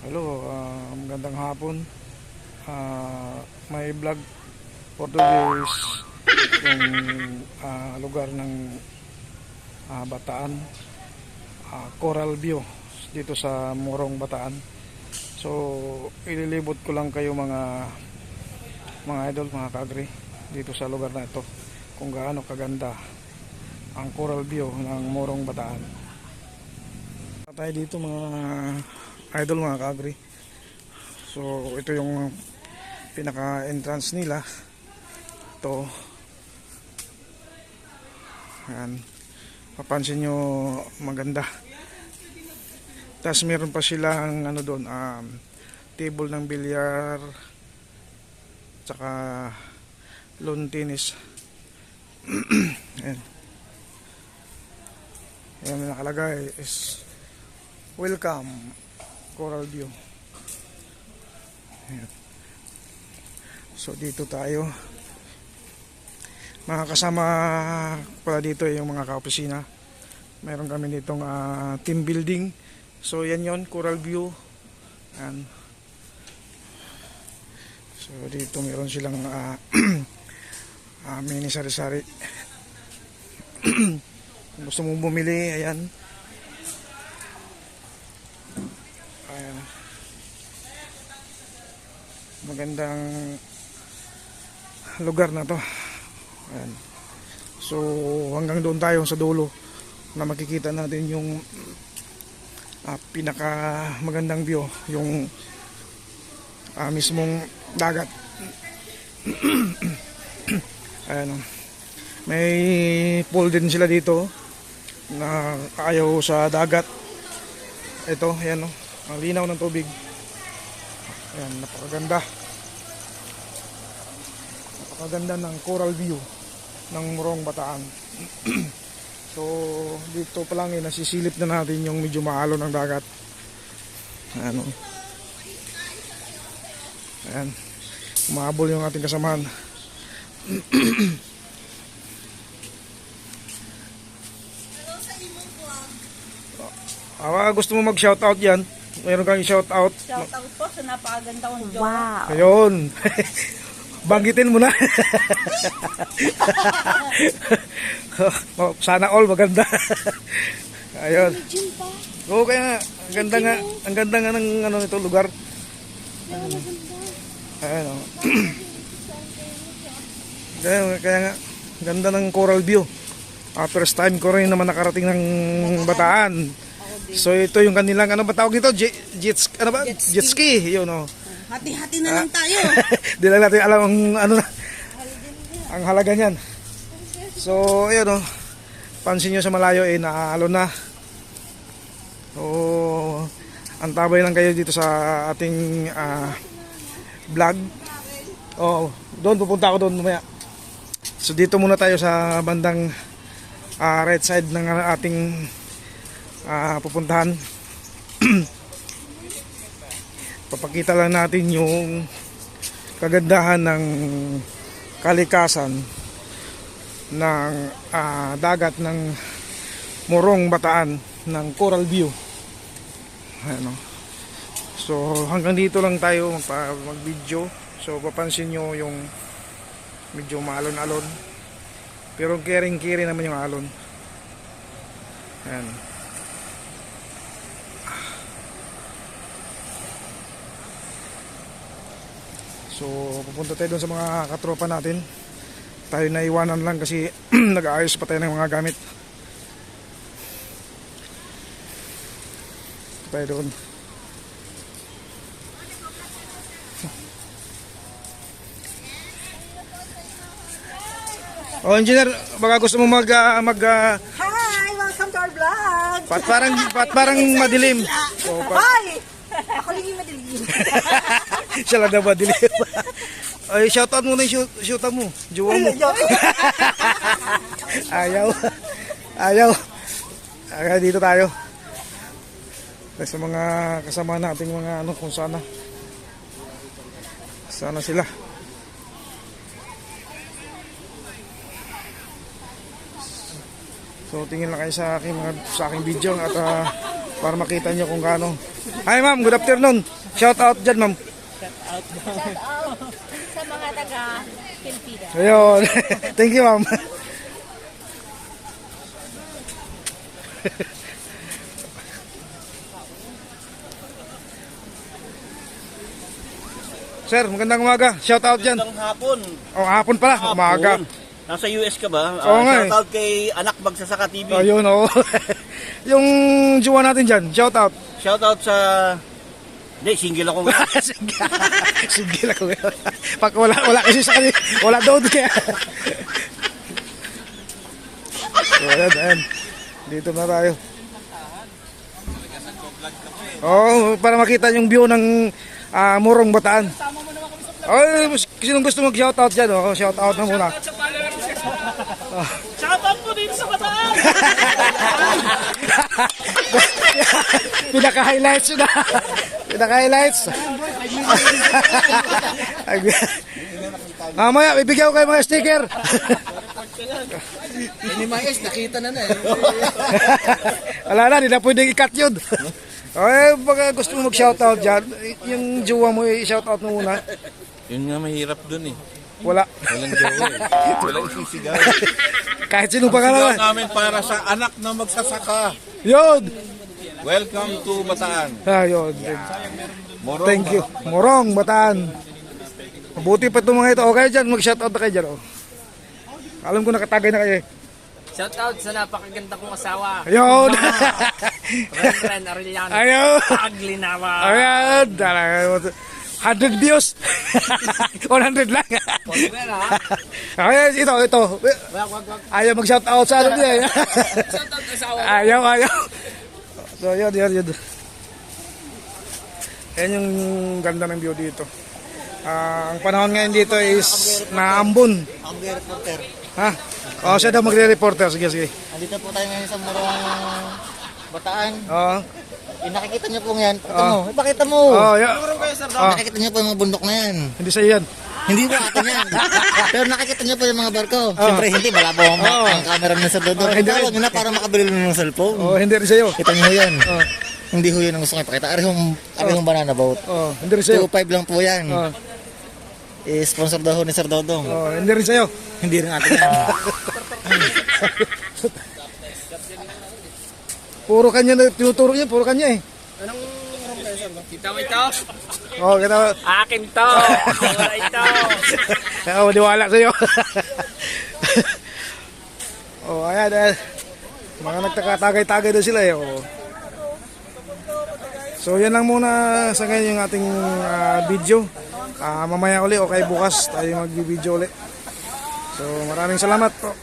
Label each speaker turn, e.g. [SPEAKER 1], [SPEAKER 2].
[SPEAKER 1] Hello, magandang hapon. May vlog for today's yung lugar ng Bataan, Coral View dito sa Morong Bataan. So ililibot ko lang kayo mga idol, mga kaagri dito sa lugar na ito kung gaano kaganda ang Coral View ng Morong Bataan. Tayo dito mga idol, mga kaagri. So ito yung pinaka entrance nila. Ito, ayan, papansin nyo, maganda. Tapos meron pa silang ano doon, table ng bilyar tsaka lawn tennis. Ayan, ayan, nakalagay is welcome Coral View. Ayan. So dito tayo, mga kasama pala dito yung mga kaopisina. Meron kami ditong team building. So yan yon, Coral View. Ayan. So dito meron silang mini sari-sari. Kung gusto mong bumili, ayan. Ayan. Magandang lugar na to. Ayan. So hanggang doon tayo sa dulo na makikita natin yung pinaka magandang view, yung mismong dagat. Ayan. May pool din sila dito na ayaw sa dagat. Ito, ayan, ang linaw ng tubig. Ayan, napakaganda. Napakaganda ng Coral View ng Morong Bataan. So dito pa lang nasisilip na natin yung medyo maalo ng dagat. Ayan, ayan, umabol yung ating kasamahan. Gusto mo mag-shoutout yan? Mayroon kang shoutout?
[SPEAKER 2] Shoutout po sa napakaganda kong jowa.
[SPEAKER 3] Wow.
[SPEAKER 1] Ayun. Banggitin mo na. Sana all maganda. Ayun. Oo, kaya nga. Ang ganda nga. Ang ganda nga ng ano, ito lugar. Ayun, oh. Kaya nga. Ganda ng Coral View. First time ko rin naman nakarating ng Bataan. So ito yung kanilang, ano ba tawag dito? Ano ba? Jet ski. Yun, oh.
[SPEAKER 2] Hati-hati na lang tayo.
[SPEAKER 1] Di lang natin alam ang ano na, ang halaga niyan. So ayun, oh. Pansin nyo sa malayo, naalo na. So antabay lang kayo dito sa ating vlog. Doon pupunta ako doon mamaya. So dito muna tayo sa bandang right side ng ating pupuntahan. Papakita lang natin yung kagandahan ng kalikasan ng dagat ng Morong Bataan ng Coral View. Ayan, oh. So hanggang dito lang tayo mag-video. So papansin nyo yung medyo maalon-alon, pero kering-kiri naman yung alon. Ayan. So pupunta tayo doon sa mga katropa natin. Tayo naiwanan lang kasi nag-aayos pa tayo ng mga gamit. Tayo doon. Engineer, baka gusto mo
[SPEAKER 2] Hi! Welcome to our vlog!
[SPEAKER 1] parang madilim.
[SPEAKER 2] Hi! Ako lang yung madilim.
[SPEAKER 1] Siya lang na madilim. Ay, shoutout mo na yung shoutout mo. Jowa mo. Ayaw. Dito tayo. Sa mga kasama nating mga ano, kung sana sila. So tingin lang kayo sa aking video at para makita nyo kung gaano. Hi ma'am, good afternoon. Shout out dyan ma'am.
[SPEAKER 3] Shout out sa mga taga Pilipinas.
[SPEAKER 1] Ayun. Thank you ma'am. Sir, magandang umaga. Shout out dyan.
[SPEAKER 4] Magandang hapon.
[SPEAKER 1] Oh, hapon pala. Umaga.
[SPEAKER 4] Nasa US ka ba?
[SPEAKER 1] Oo nga eh.
[SPEAKER 4] Shoutout kay Anak Bagsasaka TV.
[SPEAKER 1] Ayun, oo. Yung jowa natin dyan, shout out.
[SPEAKER 4] Shoutout sa... Hindi, single ako nga.
[SPEAKER 1] Sige lang ko. Pag wala kasi sa kanila, wala doon kaya. So, ayan. Dito na tayo. Oh, para makita yung view ng Morong Bataan. Ay, sinong gusto mag-shoutout dyan? Oh, shoutout na muna.
[SPEAKER 2] Shoutout po dito sa Bataan!
[SPEAKER 1] Pinaka-highlights yun na. Pinaka-highlights. Mamaya, bibigyan ko kayo mga sticker.
[SPEAKER 4] Ini mais, nakita na eh.
[SPEAKER 1] Wala na, di na pwedeng i-cut yun. Ay, baka gusto mo mag-shoutout dyan, yung jowa mo, i-shoutout mo muna.
[SPEAKER 5] Yun nga mahirap dun eh.
[SPEAKER 1] Wala.
[SPEAKER 5] Walang jowa eh. Walang sisigaw.
[SPEAKER 1] Kahit sino pa ka
[SPEAKER 5] Sigaw
[SPEAKER 1] naman.
[SPEAKER 5] namin para sa anak na magsasaka.
[SPEAKER 1] Yun!
[SPEAKER 5] Welcome to Bataan.
[SPEAKER 1] Yun.
[SPEAKER 5] Morong.
[SPEAKER 1] Thank you. Morong, Bataan. Mabuti pa itong mga ito. Okay dyan, mag-shoutout na kayo dyan. Oh. Alam ko nakatagay na kayo eh.
[SPEAKER 6] Shout out sa napakaganda kong asawa.
[SPEAKER 1] Ayun!
[SPEAKER 6] Ren Arellano.
[SPEAKER 1] Ayun!
[SPEAKER 6] Aglinawa.
[SPEAKER 1] Ayan! 100 views! 100 lang! Ayan, ito. Ayaw mag-shoutout sa ano niya.
[SPEAKER 6] Shout out sa asawa.
[SPEAKER 1] Ayaw. So, yun. Ayan yung ganda ng view dito. Ang panahon ngayon dito is naambon.
[SPEAKER 4] Amber reporter.
[SPEAKER 1] Ha? O, siya daw magre-reporter. Sige.
[SPEAKER 4] Andito po tayo ngayon sa Morong Bataan.
[SPEAKER 1] Oo.
[SPEAKER 4] Nakikita niyo po yan. Pakita mo.
[SPEAKER 1] Oh, yeah.
[SPEAKER 4] Nakikita niyo po yung mga bundok na yan.
[SPEAKER 1] Hindi sa'yo yan.
[SPEAKER 4] Hindi po atin yan. Pero nakikita niyo po yung mga barko. Siyempre hindi, malabo ang camera na sa dodo.
[SPEAKER 1] hindi.
[SPEAKER 4] Hindi nyo na para makabili ng cellphone.
[SPEAKER 1] Oh, hindi rin sa'yo.
[SPEAKER 4] Kita niyo yan.
[SPEAKER 1] Oh.
[SPEAKER 4] Hindi ho yun ang gusto ko ipakita. Arihong banana boat.
[SPEAKER 1] Oh, hindi rin sa'yo.
[SPEAKER 4] 2.5 lang po yan.
[SPEAKER 1] Oh,
[SPEAKER 4] Sponsor daw ho ni Sir Dodong.
[SPEAKER 1] oh, hindi rin sa'yo.
[SPEAKER 4] Hindi rin atin yan.
[SPEAKER 1] Puro kanya na tinuturo niya, puro kanya eh.
[SPEAKER 6] Kita mo ito?
[SPEAKER 1] Oh, kita.
[SPEAKER 6] Akin to. Wala ito.
[SPEAKER 1] Ako maniwala sa'yo. Oh, ayan. Mga nagtakatagay-tagay na sila eh. Oh. So, yan lang muna sa ngayon yung ating video. Mamaya uli o kay bukas tayo mag-video uli. So, maraming salamat po.